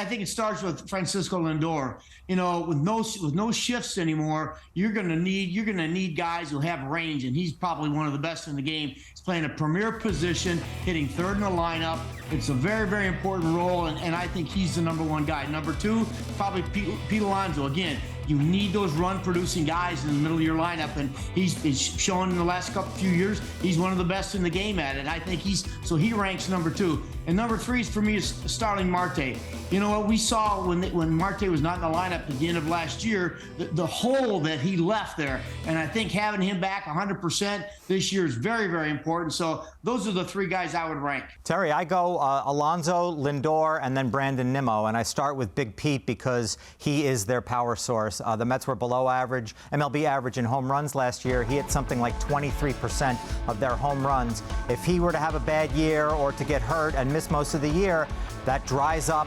I think it starts with Francisco Lindor. You know, with no shifts anymore, you're gonna need guys who have range, and he's probably one of the best in the game. He's playing a premier position, hitting third in the lineup. It's a very, very important role, and I think he's the #1 guy. Number 2, probably Pete Alonso. Again, you need those run-producing guys in the middle of your lineup, and he's shown in the last few years he's one of the best in the game at it. I think he ranks number 2. And number 3 for me is Starling Marte. You know what we saw when Marte was not in the lineup at the end of last year, the hole that he left there, and I think having him back 100% this year is very, very important. So those are the 3 guys I would rank. Terry, I go Alonso, Lindor, and then Brandon Nimmo, and I start with Big Pete because he is their power source. The Mets were below average, MLB average in home runs last year. He hit something like 23% of their home runs. If he were to have a bad year or to get hurt and miss most of the year, that dries up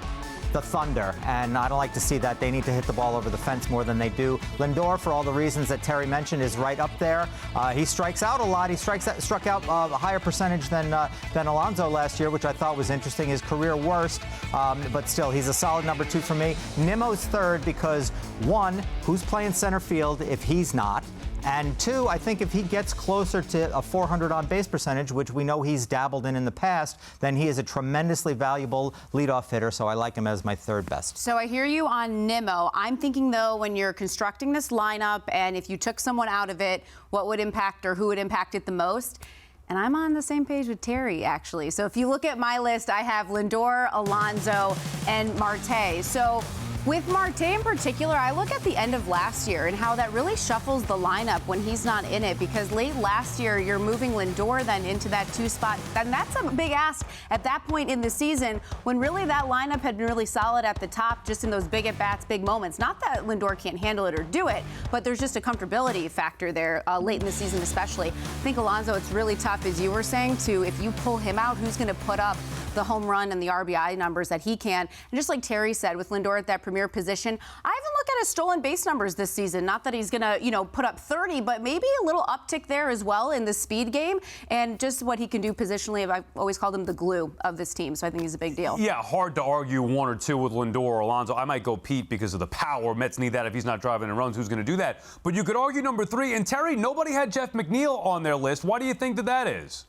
the Thunder, and I don't like to see that. They need to hit the ball over the fence more than they do. Lindor, for all the reasons that Terry mentioned, is right up there. He strikes out a lot. He struck out a higher percentage than Alonso last year, which I thought was interesting. His career worst, but still, he's a solid number 2 for me. Nimmo's third because, 1, who's playing center field if he's not? And 2, I think if he gets closer to a 400 on-base percentage, which we know he's dabbled in the past, then he is a tremendously valuable leadoff hitter, so I like him as my 3rd best. So I hear you on Nimmo. I'm thinking, though, when you're constructing this lineup and if you took someone out of it, what would impact or who would impact it the most? And I'm on the same page with Terry, actually. So if you look at my list, I have Lindor, Alonso, and Marte. So with Marte in particular, I look at the end of last year and how that really shuffles the lineup when he's not in it, because late last year, you're moving Lindor then into that 2 spot. And that's a big ask at that point in the season when really that lineup had been really solid at the top, just in those big at-bats, big moments. Not that Lindor can't handle it or do it, but there's just a comfortability factor there late in the season especially. I think Alonso, it's really tough, as you were saying, to if you pull him out, who's going to put up the home run and the RBI numbers that he can. And just like Terry said, with Lindor at that premier position, I haven't looked at his stolen base numbers this season. Not that he's going to, put up 30, but maybe a little uptick there as well in the speed game and just what he can do positionally. I've always called him the glue of this team, so I think he's a big deal. Yeah, hard to argue 1 or 2 with Lindor or Alonso. I might go Pete because of the power. Mets need that if he's not driving in runs. Who's going to do that? But you could argue number 3. And Terry, nobody had Jeff McNeil on their list. Why do you think that is?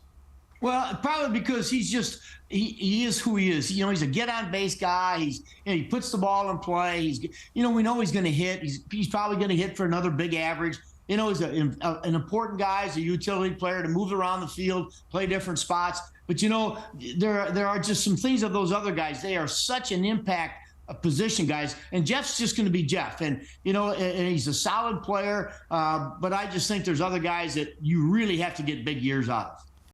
Well, probably because he is who he is. He's a get-on-base guy. He puts the ball in play. We know he's going to hit. He's probably going to hit for another big average. He's an important guy. He's a utility player to move around the field, play different spots. But, there are just some things of those other guys. They are such an impact position guys, and Jeff's just going to be Jeff, and and he's a solid player, but I just think there's other guys that you really have to get big years out of.